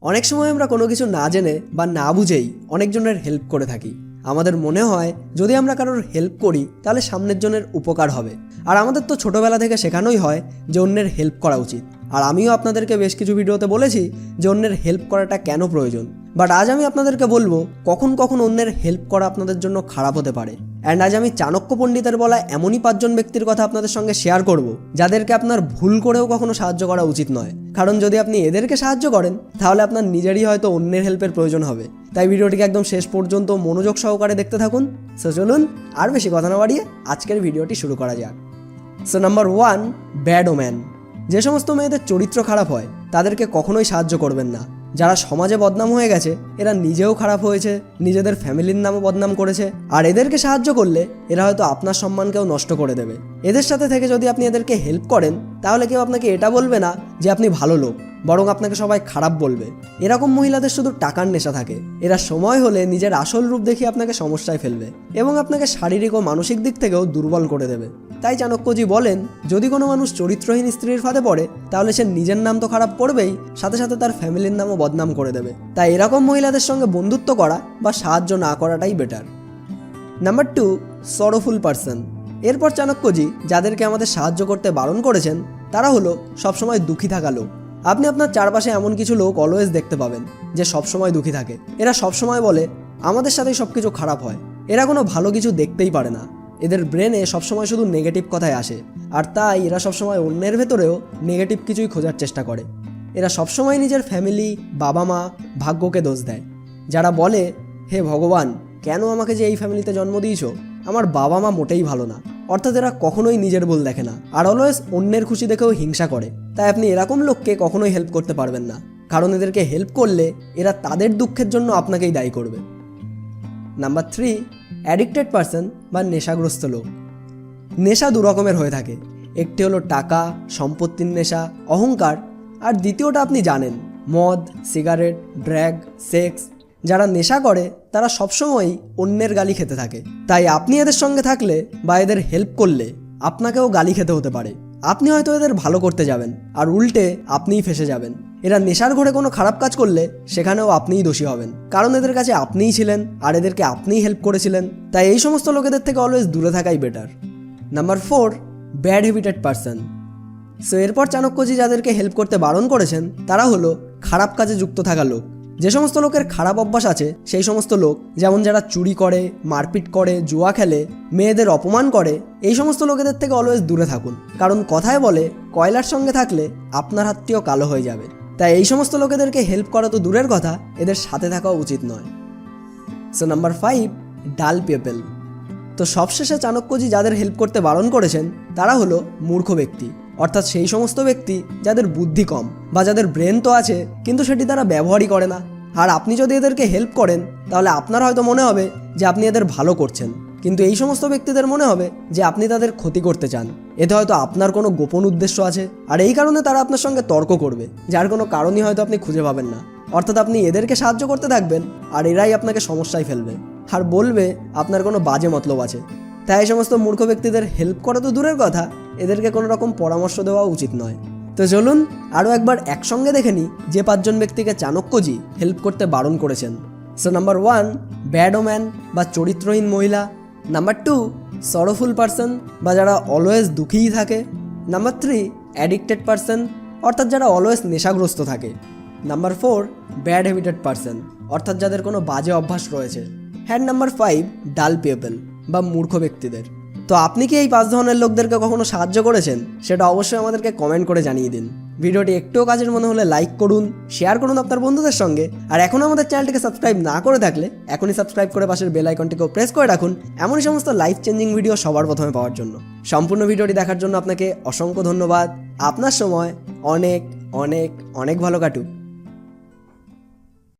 অনেক সময় আমরা কোনো কিছু না জেনে বা না বুঝেই অনেকজনের হেল্প করে থাকি। আমাদের মনে হয় যদি আমরা কারোর হেল্প করি তাহলে সামনের জনের উপকার হবে। আর আমাদের তো ছোটোবেলা থেকে শেখানোই হয় যে অন্যের হেল্প করা উচিত। আর আমিও আপনাদেরকে বেশ কিছু ভিডিওতে বলেছি যে অন্যের হেল্প করাটা কেন প্রয়োজন। বাট আজ আমি আপনাদেরকে বলবো কখন কখন অন্যের হেল্প করা আপনাদের জন্য খারাপ হতে পারে। অ্যান্ড আজ আমি চাণক্য পণ্ডিতের বলা এমনই 5 জন ব্যক্তির কথা আপনাদের সঙ্গে শেয়ার করব যাদেরকে আপনার ভুল করেও কখনো সাহায্য করা উচিত নয়। কারণ যদি আপনি এদেরকে সাহায্য করেন তাহলে আপনার নিজেরই হয়তো অন্যের হেল্পের প্রয়োজন হবে। তাই ভিডিওটিকে একদম শেষ পর্যন্ত মনোযোগ সহকারে দেখতে থাকুন। সো চলুন আর বেশি কথা না বাড়িয়ে আজকের ভিডিওটি শুরু করা যাক। So number 1, bad woman. যে সমস্ত মেয়েদের চরিত্র খারাপ হয় তাদেরকে কখনোই সাহায্য করবেন না। যারা সমাজে বদনাম হয়ে গেছে, এরা নিজেও খারাপ হয়েছে, নিজেদের ফ্যামিলির নামও বদনাম করেছে, আর এদেরকে সাহায্য করলে এরা হয়তো আপনার সম্মানকেও নষ্ট করে দেবে। এদের সাথে থেকে যদি আপনি এদেরকে হেল্প করেন তাহলে কেউ আপনাকে এটা বলবে না যে আপনি ভালো লোক, বরং আপনাকে সবাই খারাপ বলবে। এরকম মহিলাদের শুধু টাকার নেশা থাকে। এরা সময় হলে নিজের আসল রূপ দেখিয়ে আপনাকে সমস্যায় ফেলবে এবং আপনাকে শারীরিক ও মানসিক দিক থেকেও দুর্বল করে দেবে। তাই চাণক্যজি বলেন, যদি কোনো মানুষ চরিত্রহীন স্ত্রীর ফাঁদে পড়ে তাহলে সে নিজের নাম তো খারাপ করবেই, সাথে সাথে তার ফ্যামিলির নামও বদনাম করে দেবে। তাই এরকম মহিলাদের সঙ্গে বন্ধুত্ব করা বা সাহায্য না করাটাই বেটার। Number 2, সরোফুল person. এরপর চাণক্যজি যাদেরকে আমাদের সাহায্য করতে বারণ করেছেন তারা হলো সবসময় দুঃখী থাকা লোক। আপনি আপনার চারপাশে এমন কিছু লোক অলওয়েজ দেখতে পাবেন যে সবসময় দুঃখী থাকে। এরা সবসময় বলে আমাদের সাথেই সব কিছু খারাপ হয়। এরা কোনো ভালো কিছু দেখতেই পারে না। এদের ব্রেনে সবসময় শুধু নেগেটিভ কথাই আসে, আর তাই এরা সবসময় অন্যের ভেতরেও নেগেটিভ কিছুই খোঁজার চেষ্টা করে। এরা সবসময় নিজের ফ্যামিলি, বাবা মা, ভাগ্যকে দোষ দেয়। যারা বলে হে ভগবান, কেন আমাকে যে এই ফ্যামিলিতে জন্ম দিয়েছো, আমার বাবা মা মোটেই ভালো না। অর্থাৎ এরা কখনোই নিজের ভুল দেখে না আর অলওয়েজ অন্যের খুশি দেখেও হিংসা করে। তাই আপনি এরকম লোককে কখনোই হেল্প করতে পারবেন না, কারণ এদেরকে হেল্প করলে এরা তাদের দুঃখের জন্য আপনাকেই দায়ী করবে। নাম্বার 3, অ্যাডিক্টেড পারসন বা নেশাগ্রস্ত লোক। নেশা দু রকমের হয়ে থাকে। একটি হলো টাকা, সম্পত্তির নেশা, অহংকার, আর দ্বিতীয়টা আপনি জানেন, মদ, সিগারেট, ড্রাগ, সেক্স। যারা নেশা করে তারা সবসময়ই অন্যের গালি খেতে থাকে। তাই আপনি এদের সঙ্গে থাকলে বা এদের হেল্প করলে আপনাকেও গালি খেতে হতে পারে। আপনি হয়তো এদের ভালো করতে যাবেন আর উল্টে আপনিই ফেঁসে যাবেন। এরা নেশার ঘরে কোনো খারাপ কাজ করলে সেখানেও আপনিই দোষী হবেন, কারণ এদের কাছে আপনিই ছিলেন আর এদেরকে আপনিই হেল্প করেছিলেন। তাই এই সমস্ত লোকেদের থেকে অলওয়েজ দূরে থাকাই better. Number 4, bad হ্যাবিটেড person. So এরপর চাণক্যজি যাদেরকে হেল্প করতে বারণ করেছেন তারা হলো খারাপ কাজে যুক্ত থাকা লোক। যে সমস্ত লোকের খারাপ অভ্যাস আছে সেই সমস্ত লোক, যেমন যারা চুরি করে, মারপিট করে, জুয়া খেলে, মেয়েদের অপমান করে, এই সমস্ত লোকেদের থেকে অলওয়েজ দূরে থাকুন। কারণ কথায় বলে কয়লার সঙ্গে থাকলে আপনার হাতটিও কালো হয়ে যাবে। তাই এই সমস্ত লোকেদেরকে হেল্প করা তো দূরের কথা, এদের সাথে থাকা উচিত নয়। সো নাম্বার 5, ডাল পিপল। তো সবশেষে চাণক্যজি যাদের হেল্প করতে বারণ করেছেন তারা হলো মূর্খ ব্যক্তি। অর্থাৎ সেই সমস্ত ব্যক্তি যাদের বুদ্ধি কম বা যাদের ব্রেন তো আছে কিন্তু সেটি তারা ব্যবহারই করে না। আর আপনি যদি এদেরকে হেল্প করেন তাহলে আপনার হয়তো মনে হবে যে আপনি এদের ভালো করছেন, কিন্তু এই সমস্ত ব্যক্তিদের মনে হবে যে আপনি তাদের ক্ষতি করতে চান। এতে হয়তো আপনার কোনো গোপন উদ্দেশ্য আছে, আর এই কারণে তারা আপনার সঙ্গে তর্ক করবে, যার কোনো কারণই হয়তো আপনি খুঁজে পাবেন না। অর্থাৎ আপনি এদেরকে সাহায্য করতে থাকবেন আর এরাই আপনাকে সমস্যায় ফেলবে আর বলবে আপনার কোনো বাজে মতলব আছে। তাই এই সমস্ত মূর্খ ব্যক্তিদের হেল্প করা তো দূরের কথা, এদেরকে কোনো রকম পরামর্শ দেওয়া উচিত নয়। তো চলুন আরও একবার একসঙ্গে দেখে নিই যে 5 জন ব্যক্তিকে চাণক্যজি হেল্প করতে বারণ করেছেন। সো নাম্বার 1, ব্যাড ওম্যান বা চরিত্রহীন মহিলা। নাম্বার 2, সরোফুল পারসন বা যারা অলওয়েজ দুঃখীই থাকে। নাম্বার 3, অ্যাডিক্টেড পারসন অর্থাৎ যারা অলওয়েজ নেশাগ্রস্ত থাকে। নাম্বার 4, ব্যাড হ্যাবিটেড পারসন অর্থাৎ যাদের কোনো বাজে অভ্যাস রয়েছে। হ্যান্ড নাম্বার 5, ডাল পিপল বা মূর্খ ব্যক্তিদের। তো আপনি কি এই 5 ধরনের লোকদেরকে কখনো সাহায্য করেছেন? সেটা অবশ্যই আমাদেরকে কমেন্ট করে জানিয়ে দিন। ভিডিওটি একটুও কাজের মনে হলে লাইক করুন, শেয়ার করুন আপনার বন্ধুদের সঙ্গে, আর এখনও আমাদের চ্যানেলটিকে সাবস্ক্রাইব না করে থাকলে এখনই সাবস্ক্রাইব করে পাশের বেল আইকনটিকেও প্রেস করে রাখুন এমনই সমস্ত লাইফ চেঞ্জিং ভিডিও সবার প্রথমে পাওয়ার জন্য। সম্পূর্ণ ভিডিওটি দেখার জন্য আপনাকে অসংখ্য ধন্যবাদ। আপনার সময় অনেক অনেক অনেক ভালো কাটুক।